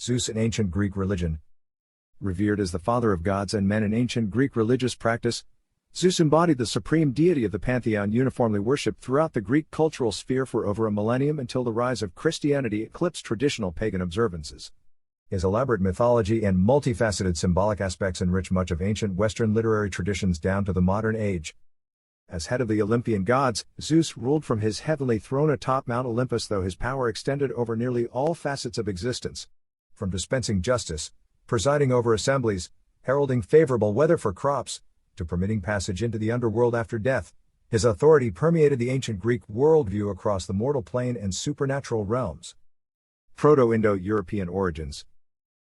Zeus in ancient Greek religion. Revered as the father of gods and men in ancient Greek religious practice, Zeus embodied the supreme deity of the pantheon uniformly worshipped throughout the Greek cultural sphere for over a millennium until the rise of Christianity eclipsed traditional pagan observances. His elaborate mythology and multifaceted symbolic aspects enrich much of ancient Western literary traditions down to the modern age. As head of the Olympian gods, Zeus ruled from his heavenly throne atop Mount Olympus, though his power extended over nearly all facets of existence. From dispensing justice, presiding over assemblies, heralding favorable weather for crops, to permitting passage into the underworld after death, his authority permeated the ancient Greek worldview across the mortal plane and supernatural realms. Proto-Indo European origins.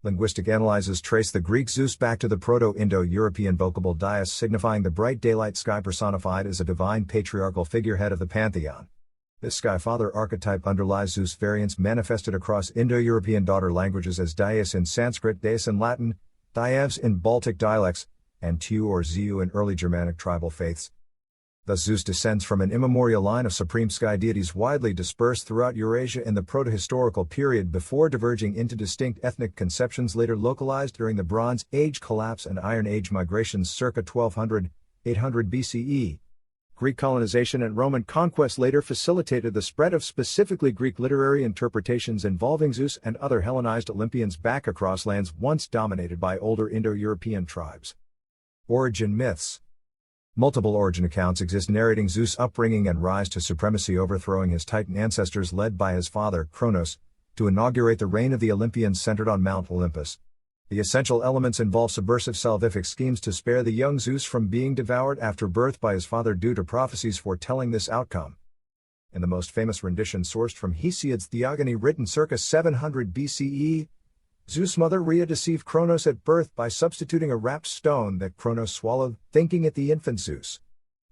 Linguistic analyses trace the Greek Zeus back to the Proto-Indo European vocable Dyaeus, signifying the bright daylight sky personified as a divine patriarchal figurehead of the pantheon. This sky father archetype underlies Zeus variants manifested across Indo-European daughter languages as Dyaeus in Sanskrit, Deus in Latin, Dyaeus in Baltic dialects, and Tīw or Zeus in early Germanic tribal faiths. Thus Zeus descends from an immemorial line of supreme sky deities widely dispersed throughout Eurasia in the proto-historical period before diverging into distinct ethnic conceptions later localized during the Bronze Age collapse and Iron Age migrations circa 1200-800 BCE. Greek colonization and Roman conquest later facilitated the spread of specifically Greek literary interpretations involving Zeus and other Hellenized Olympians back across lands once dominated by older Indo-European tribes. Origin myths. Multiple origin accounts exist narrating Zeus' upbringing and rise to supremacy, overthrowing his Titan ancestors led by his father, Kronos, to inaugurate the reign of the Olympians centered on Mount Olympus. The essential elements involve subversive salvific schemes to spare the young Zeus from being devoured after birth by his father due to prophecies foretelling this outcome. In the most famous rendition sourced from Hesiod's Theogony written circa 700 BCE, Zeus' mother Rhea deceived Kronos at birth by substituting a wrapped stone that Kronos swallowed, thinking it the infant Zeus.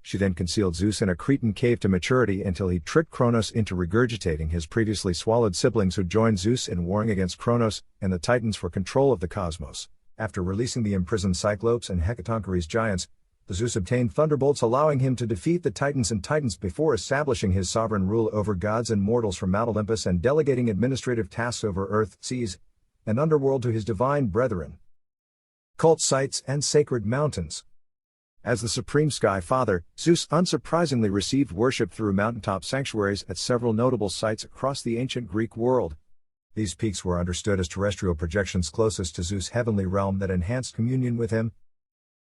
She then concealed Zeus in a Cretan cave to maturity until he tricked Kronos into regurgitating his previously swallowed siblings, who joined Zeus in warring against Kronos and the Titans for control of the cosmos. After releasing the imprisoned Cyclopes and Hecatoncheires giants, Zeus obtained thunderbolts allowing him to defeat the Titans before establishing his sovereign rule over gods and mortals from Mount Olympus and delegating administrative tasks over earth, seas, and underworld to his divine brethren. Cult sites and sacred mountains. As the supreme sky father, Zeus unsurprisingly received worship through mountaintop sanctuaries at several notable sites across the ancient Greek world. These peaks were understood as terrestrial projections closest to Zeus' heavenly realm that enhanced communion with him.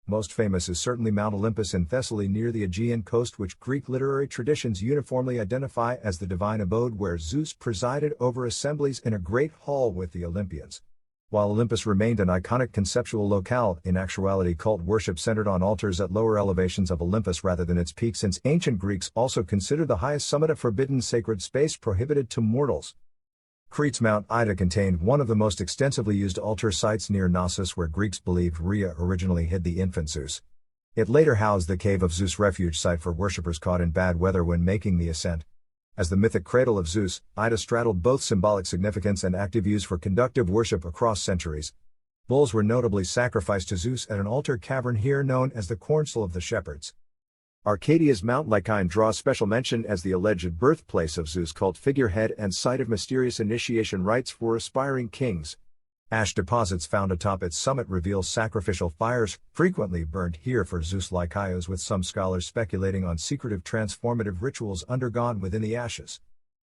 Most famous is certainly Mount Olympus in Thessaly near the Aegean coast, which Greek literary traditions uniformly identify as the divine abode where Zeus presided over assemblies in a great hall with the Olympians. While Olympus remained an iconic conceptual locale, in actuality cult worship centered on altars at lower elevations of Olympus rather than its peak, since ancient Greeks also considered the highest summit a forbidden sacred space prohibited to mortals. Crete's Mount Ida contained one of the most extensively used altar sites near Knossos, where Greeks believed Rhea originally hid the infant Zeus. It later housed the Cave of Zeus refuge site for worshippers caught in bad weather when making the ascent. As the mythic cradle of Zeus, Ida straddled both symbolic significance and active use for conductive worship across centuries. Bulls were notably sacrificed to Zeus at an altar cavern here known as the Cornsel of the Shepherds. Arcadia's Mount Lycaon draws special mention as the alleged birthplace of Zeus' cult figurehead and site of mysterious initiation rites for aspiring kings. Ash deposits found atop its summit reveal sacrificial fires, frequently burned here for Zeus Lycaos, with some scholars speculating on secretive transformative rituals undergone within the ashes.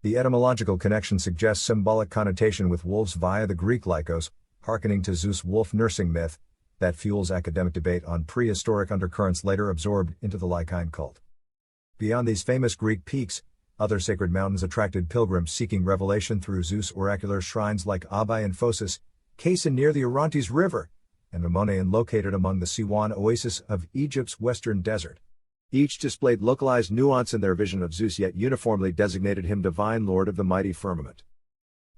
The etymological connection suggests symbolic connotation with wolves via the Greek Lycos, hearkening to Zeus' wolf nursing myth, that fuels academic debate on prehistoric undercurrents later absorbed into the Lycaean cult. Beyond these famous Greek peaks, other sacred mountains attracted pilgrims seeking revelation through Zeus oracular shrines like Abai and Phocis, Cason near the Orontes River, and Ammonian located among the Siwan oasis of Egypt's western desert. Each displayed localized nuance in their vision of Zeus, yet uniformly designated him divine lord of the mighty firmament.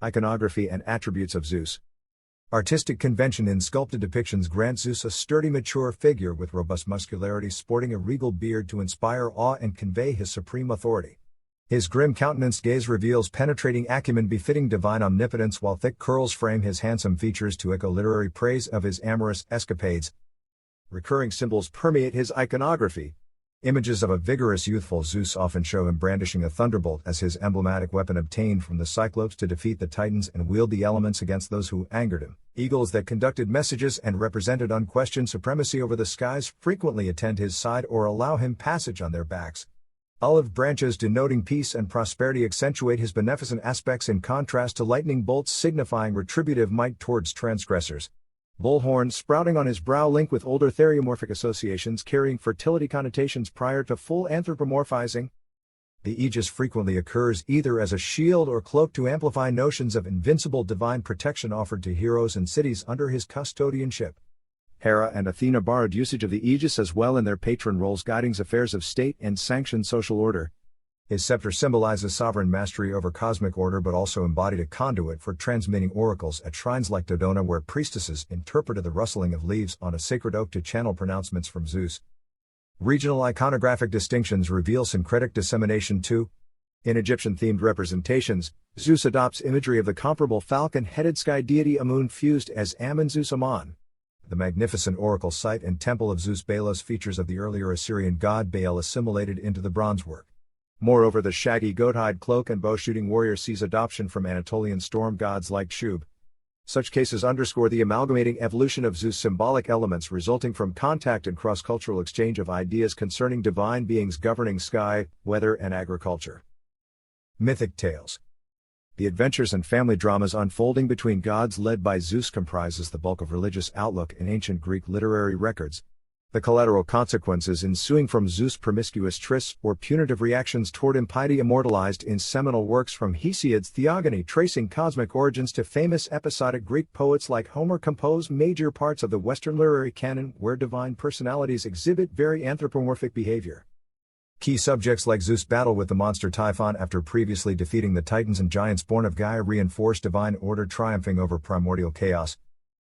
Iconography and attributes of Zeus. Artistic convention in sculpted depictions grant Zeus a sturdy mature figure with robust muscularity sporting a regal beard to inspire awe and convey his supreme authority. His grim countenanced gaze reveals penetrating acumen befitting divine omnipotence, while thick curls frame his handsome features to echo literary praise of his amorous escapades. Recurring symbols permeate his iconography. Images of a vigorous youthful Zeus often show him brandishing a thunderbolt as his emblematic weapon obtained from the Cyclopes to defeat the Titans and wield the elements against those who angered him. Eagles that conducted messages and represented unquestioned supremacy over the skies frequently attend his side or allow him passage on their backs. Olive branches denoting peace and prosperity accentuate his beneficent aspects in contrast to lightning bolts signifying retributive might towards transgressors. Bullhorns sprouting on his brow link with older theriomorphic associations carrying fertility connotations prior to full anthropomorphizing. The aegis frequently occurs either as a shield or cloak to amplify notions of invincible divine protection offered to heroes and cities under his custodianship. Hera and Athena borrowed usage of the aegis as well in their patron roles guiding affairs of state and sanctioned social order. His scepter symbolizes sovereign mastery over cosmic order but also embodied a conduit for transmitting oracles at shrines like Dodona where priestesses interpreted the rustling of leaves on a sacred oak to channel pronouncements from Zeus. Regional iconographic distinctions reveal syncretic dissemination too. In Egyptian-themed representations, Zeus adopts imagery of the comparable falcon-headed sky deity Amun fused as Amun-Zeus Amon. The magnificent oracle site and temple of Zeus Balos features of the earlier Assyrian god Baal assimilated into the bronze work. Moreover, the shaggy goat-hide cloak and bow-shooting warrior sees adoption from Anatolian storm gods like Shub. Such cases underscore the amalgamating evolution of Zeus' symbolic elements resulting from contact and cross-cultural exchange of ideas concerning divine beings governing sky, weather, and agriculture. Mythic tales. The adventures and family dramas unfolding between gods led by Zeus comprises the bulk of religious outlook in ancient Greek literary records. The collateral consequences ensuing from Zeus' promiscuous trysts or punitive reactions toward impiety immortalized in seminal works from Hesiod's Theogony tracing cosmic origins to famous episodic Greek poets like Homer compose major parts of the Western literary canon where divine personalities exhibit very anthropomorphic behavior. Key subjects like Zeus' battle with the monster Typhon after previously defeating the Titans and giants born of Gaia reinforce divine order triumphing over primordial chaos.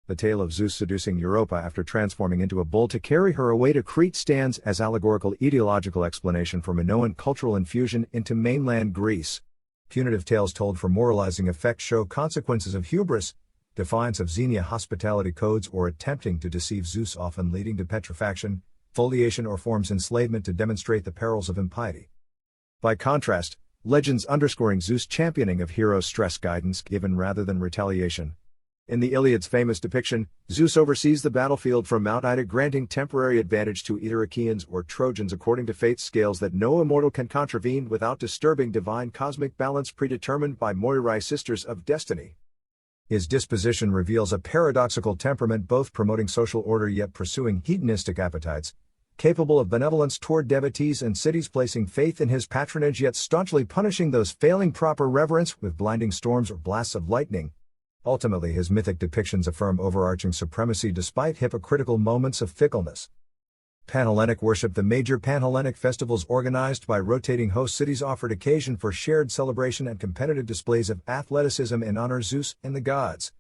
The tale of Zeus seducing Europa after transforming into a bull to carry her away to Crete stands as allegorical etiological explanation for Minoan cultural infusion into mainland Greece. Punitive tales told for moralizing effect show consequences of hubris, defiance of Xenia hospitality codes or attempting to deceive Zeus often leading to petrifaction, foliation or forms enslavement to demonstrate the perils of impiety. By contrast, legends underscoring Zeus' championing of heroes stress guidance given rather than retaliation. In the Iliad's famous depiction, Zeus oversees the battlefield from Mount Ida granting temporary advantage to either Achaeans or Trojans according to fate's scales that no immortal can contravene without disturbing divine cosmic balance predetermined by Moirai sisters of destiny. His disposition reveals a paradoxical temperament both promoting social order yet pursuing hedonistic appetites, capable of benevolence toward devotees and cities placing faith in his patronage yet staunchly punishing those failing proper reverence with blinding storms or blasts of lightning. Ultimately, his mythic depictions affirm overarching supremacy despite hypocritical moments of fickleness. Panhellenic worship. The major Panhellenic festivals organized by rotating host cities offered occasion for shared celebration and competitive displays of athleticism in honor of Zeus and the gods.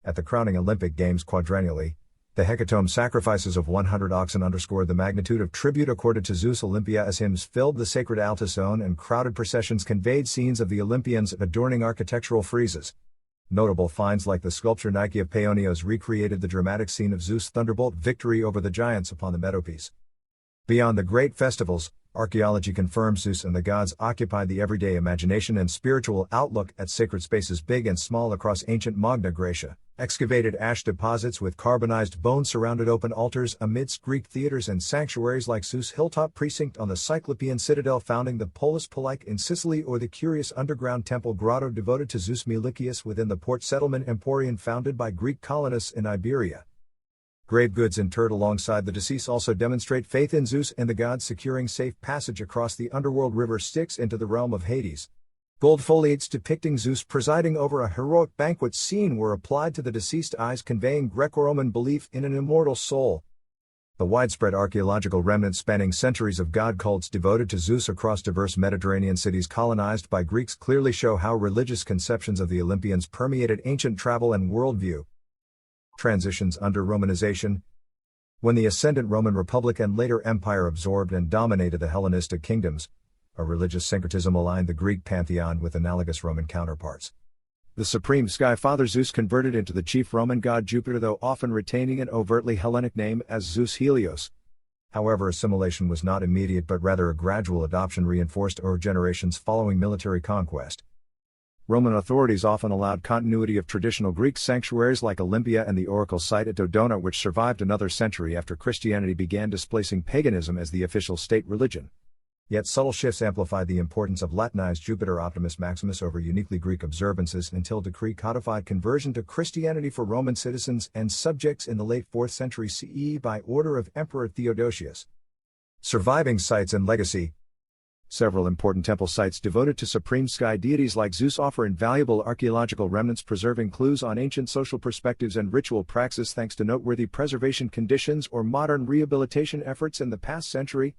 At the crowning Olympic Games quadrennially, the hecatomb sacrifices of 100 oxen underscored the magnitude of tribute accorded to Zeus. Olympia as hymns filled the sacred altazone and crowded processions conveyed scenes of the Olympians adorning architectural friezes. Notable finds like the sculpture Nike of Paeonios recreated the dramatic scene of Zeus' thunderbolt victory over the giants upon the meadowpiece. Beyond the great festivals, archaeology confirms Zeus and the gods occupied the everyday imagination and spiritual outlook at sacred spaces big and small across ancient Magna Graecia. Excavated ash deposits with carbonized bones surrounded open altars amidst Greek theaters and sanctuaries like Zeus' hilltop precinct on the Cyclopean citadel founding the Polis Polike in Sicily or the curious underground temple grotto devoted to Zeus Melicius within the port settlement Emporion founded by Greek colonists in Iberia. Grave goods interred alongside the deceased also demonstrate faith in Zeus and the gods securing safe passage across the underworld river Styx into the realm of Hades. Gold foliates depicting Zeus presiding over a heroic banquet scene were applied to the deceased eyes conveying Greco-Roman belief in an immortal soul. The widespread archaeological remnants spanning centuries of god cults devoted to Zeus across diverse Mediterranean cities colonized by Greeks clearly show how religious conceptions of the Olympians permeated ancient travel and worldview. Transitions under Romanization. When the ascendant Roman Republic and later Empire absorbed and dominated the Hellenistic kingdoms, a religious syncretism aligned the Greek pantheon with analogous Roman counterparts. The supreme sky father Zeus converted into the chief Roman god Jupiter though often retaining an overtly Hellenic name as Zeus Helios. However, assimilation was not immediate but rather a gradual adoption reinforced over generations following military conquest. Roman authorities often allowed continuity of traditional Greek sanctuaries like Olympia and the oracle site at Dodona, which survived another century after Christianity began displacing paganism as the official state religion. Yet subtle shifts amplified the importance of Latinized Jupiter Optimus Maximus over uniquely Greek observances until decree codified conversion to Christianity for Roman citizens and subjects in the late 4th century CE by order of Emperor Theodosius. Surviving sites and legacy. Several important temple sites devoted to supreme sky deities like Zeus offer invaluable archaeological remnants, preserving clues on ancient social perspectives and ritual praxis thanks to noteworthy preservation conditions or modern rehabilitation efforts in the past century.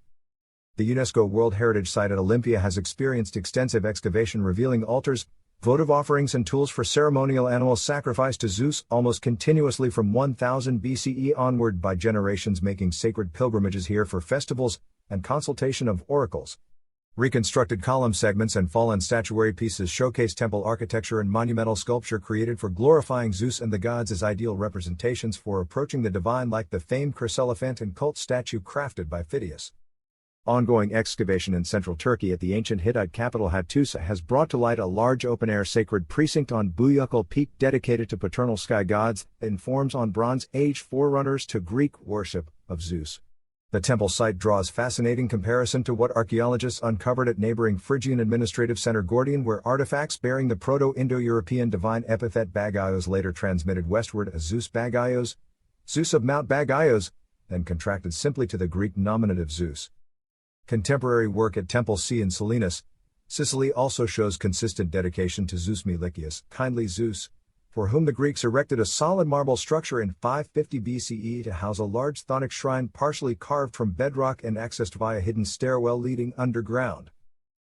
The UNESCO World Heritage Site at Olympia has experienced extensive excavation revealing altars, votive offerings and tools for ceremonial animal sacrifice to Zeus almost continuously from 1000 BCE onward, by generations making sacred pilgrimages here for festivals and consultation of oracles. Reconstructed column segments and fallen statuary pieces showcase temple architecture and monumental sculpture created for glorifying Zeus and the gods as ideal representations for approaching the divine, like the famed chryselephant and cult statue crafted by Phidias. Ongoing excavation in central Turkey at the ancient Hittite capital Hattusa has brought to light a large open-air sacred precinct on Buyukal Peak dedicated to paternal sky gods that informs on Bronze Age forerunners to Greek worship of Zeus. The temple site draws fascinating comparison to what archaeologists uncovered at neighboring Phrygian administrative center Gordion, where artifacts bearing the Proto-Indo European divine epithet Bagaios later transmitted westward as Zeus Bagaios, Zeus of Mount Bagaios, then contracted simply to the Greek nominative Zeus. Contemporary work at Temple C in Selinus, Sicily also shows consistent dedication to Zeus Melicius, kindly Zeus, for whom the Greeks erected a solid marble structure in 550 BCE to house a large chthonic shrine partially carved from bedrock and accessed via hidden stairwell leading underground.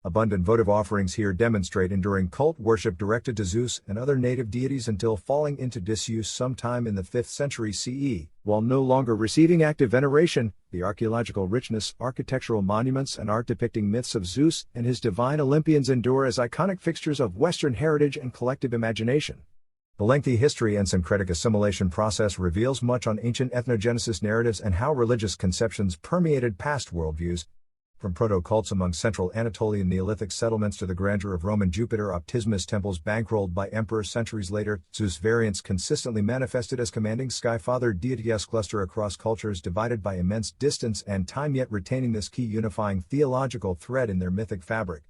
Abundant votive offerings here demonstrate enduring cult worship directed to Zeus and other native deities until falling into disuse sometime in the 5th century CE. While no longer receiving active veneration, the archaeological richness, architectural monuments, and art depicting myths of Zeus and his divine Olympians endure as iconic fixtures of Western heritage and collective imagination. The lengthy history and syncretic assimilation process reveals much on ancient ethnogenesis narratives and how religious conceptions permeated past worldviews. From proto-cults among central Anatolian Neolithic settlements to the grandeur of Roman Jupiter Optimus temples bankrolled by emperors centuries later, Zeus variants consistently manifested as commanding sky-father deities cluster across cultures divided by immense distance and time, yet retaining this key unifying theological thread in their mythic fabric.